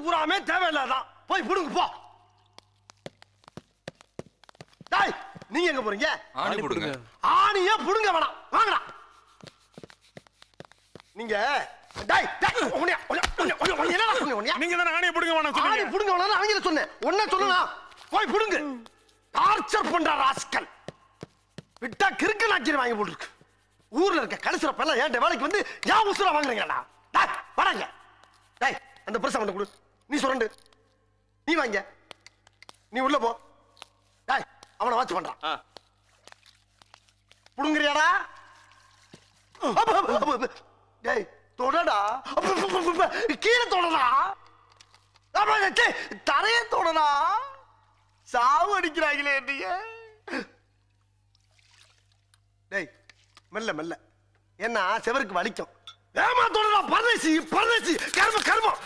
பூராமே தேவையில்லாதான். போய் புடுங்க போ. டேய், நீங்க எங்க போறீங்க? ஆணி போடுங்க. ஆணியே புடுங்க வேணாம். வாங்கடா. நீங்க டேய் என்னடா சொன்னீங்க? நீங்க தான ஆணியை புடுங்க வேணாம் ஆணி சொன்னீங்க. புடுங்க வேணாம் அவங்கள சொன்னேன். ஒண்ணே சொல்லலாம். போய் புடுங்க. டார்ச்சர் பண்ற ராஸ்கல். விட்டா கிறுக்கு நாக்கிர வாங்கி போட்டுருக்கு. ஊர்ல இருக்க கடைசில பல்ல ஏன்ட வேலைக்கு வந்து ஏன் உசுர வாங்குறீங்கடா? டேய் வராங்க. டேய் அந்த பிரசம் கொண்டு கொடு. நீ சுரண்டு. நீ வாங்க. நீ உள்ள போ. டேய் அவனை வாட்ச் பண்றான். புடுங்கறியாடா? டேய் தொடடா. கீழே தொடடா. தரைய தொடடா. சாவு அடிக்கிறாங்களே நீங்க. டேய் மெல்ல மெல்ல. என்ன செவருக்கு வலிக்கும். ஏமா தொடடா. பரதேசி கர்மம்.